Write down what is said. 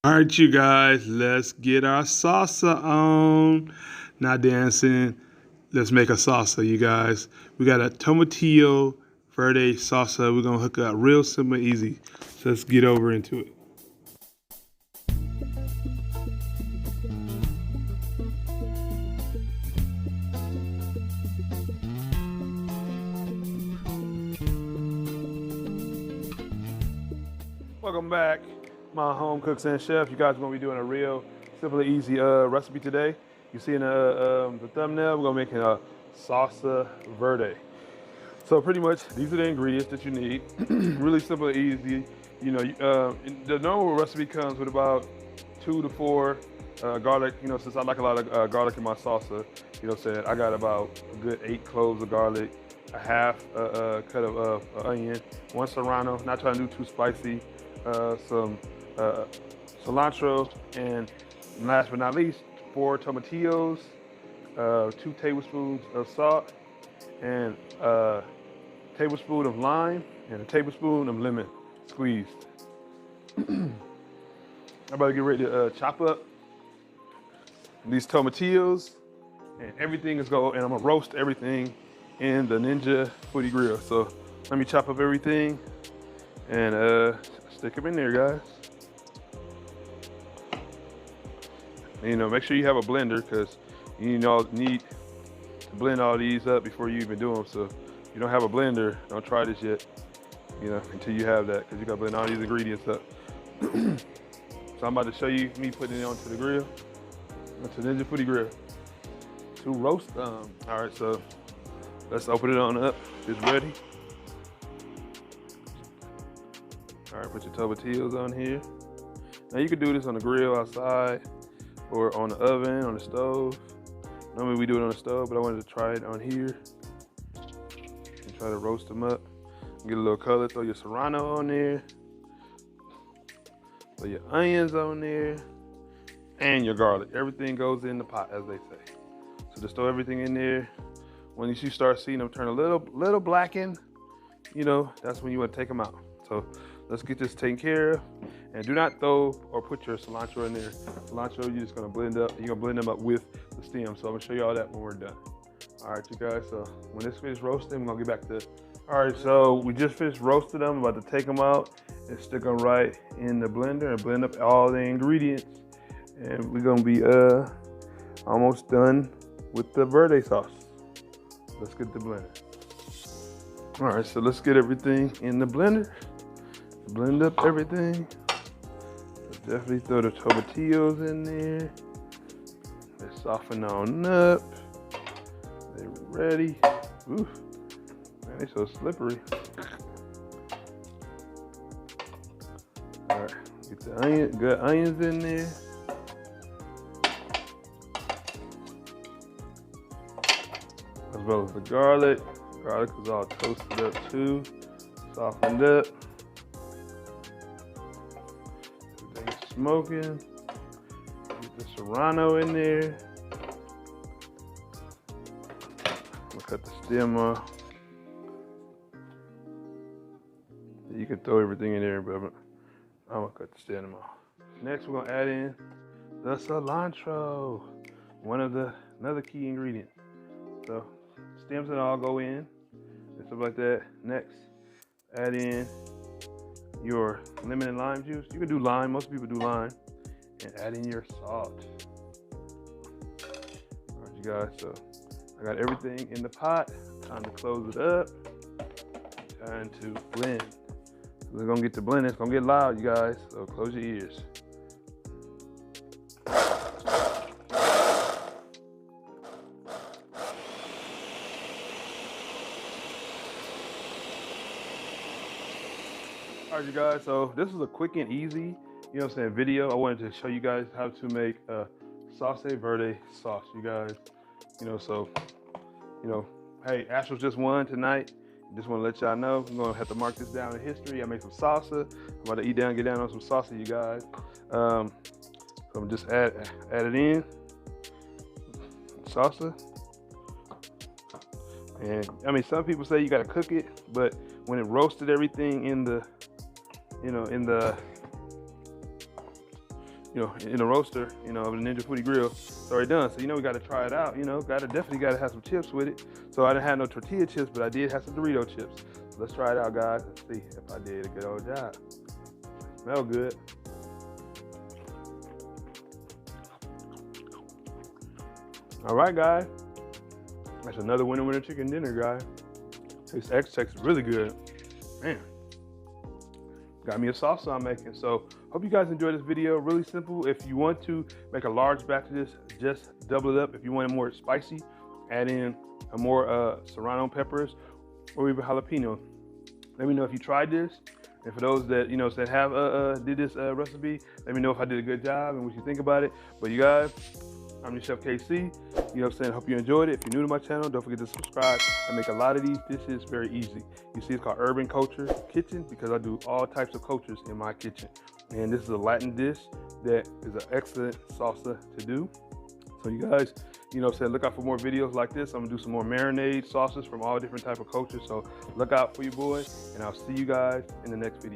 All right, you guys, let's get our salsa on. Not dancing. Let's make a salsa, you guys. We got a Tomatillo Verde salsa. We're gonna hook it up real simple, easy. So let's get over into it. Welcome back, my home cooks and chef. You guys are gonna be doing a real simple and easy recipe today. You see in the thumbnail, we're gonna make a salsa verde. So pretty much these are the ingredients that you need. Really simple and easy. You know, the normal recipe comes with about 2 to 4 garlic. You know, since I like a lot of garlic in my salsa, you know what I'm saying, I got about a good 8 cloves of garlic, a half cut of onion, 1 serrano, not trying to do too spicy, some cilantro, and last but not least, 4 tomatillos, 2 tablespoons of salt, and a tablespoon of lime, and a tablespoon of lemon squeezed. I'm about to get ready to chop up these tomatillos, and everything is going, and I'm gonna roast everything in the Ninja Foodie Grill. So let me chop up everything and stick them in there, guys. And, you know, make sure you have a blender because you need to blend all these up before you even do them. So if you don't have a blender, don't try this yet, you know, until you have that, because you gotta blend all these ingredients up. So I'm about to show you me putting it onto the grill, onto the Ninja Foodie Grill to roast them. All right, so let's open it on up. It's ready. All right, put your tomatillos on here. Now you can do this on the grill outside or on the oven, on the stove. Normally we do it on the stove, but I wanted to try it on here and try to roast them up. Get a little color, throw your serrano on there. Throw your onions on there and your garlic. Everything goes in the pot, as they say. So just throw everything in there. When you start seeing them turn a little blackened, you know, that's when you want to take them out. So let's get this taken care of. And do not throw or put your cilantro in there. Cilantro, you're just gonna blend up. You're gonna blend them up with the stem. So I'm gonna show you all that when we're done. All right, you guys, so when this finished roasting, we're gonna get back to it. All right, so we just finished roasting them. I'm about to take them out and stick them right in the blender and blend up all the ingredients. And we're gonna be almost done with the verde sauce. Let's get the blender. All right, so let's get everything in the blender. Blend up everything. Definitely throw the tomatillos in there. They soften on up. They're ready. Ooh, man, they're so slippery. All right, get the good onions in there. As well as the garlic. Garlic is all toasted up too, softened up. Everything's smoking. Get the serrano in there. We'll cut the stem off. You can throw everything in there, but I'm gonna cut the stem off. Next, we're gonna add in the cilantro, another key ingredient. So stems and all go in and stuff like that. Next, add in your lemon and lime juice. You can do lime, most people do lime, and add in your salt. All right, you guys, so I got everything in the pot. Time to close it up. Time to blend. We're gonna get to blending. It's gonna get loud, you guys, so close your ears. All right, you guys, so this is a quick and easy, you know what I'm saying, video. I wanted to show you guys how to make a salsa verde sauce, you guys. You know, so, you know, hey, Astros just won tonight. Just want to let y'all know, I'm going to have to mark this down in history. I made some salsa. I'm about to get down on some salsa, you guys. So I'm just add it in, salsa. And I mean, some people say you got to cook it, but when it roasted everything in the, you know, in the in a roaster, in a Ninja Foodie grill. It's already done. So, we got to try it out. Definitely got to have some chips with it. So I didn't have no tortilla chips, but I did have some Dorito chips. So let's try it out, guys. Let's see if I did a good old job. Smell good. All right, guys. That's another winner chicken dinner, guys. Tastes really good. Man. Got me a salsa I'm making. So hope you guys enjoyed this video. Really simple. If you want to make a large batch of this, just double it up. If you want it more spicy, add in more serrano peppers or even jalapeno. Let me know if you tried this. And for those that that have did this recipe, let me know if I did a good job and what you think about it. But you guys, I'm your Chef KC. Hope you enjoyed it. If you're new to my channel, don't forget to subscribe. I make a lot of these dishes very easy. You see, it's called Urban Culture Kitchen because I do all types of cultures in my kitchen. And this is a Latin dish that is an excellent salsa to do. So you guys, look out for more videos like this. I'm gonna do some more marinade sauces from all different type of cultures. So look out for you boys, and I'll see you guys in the next video.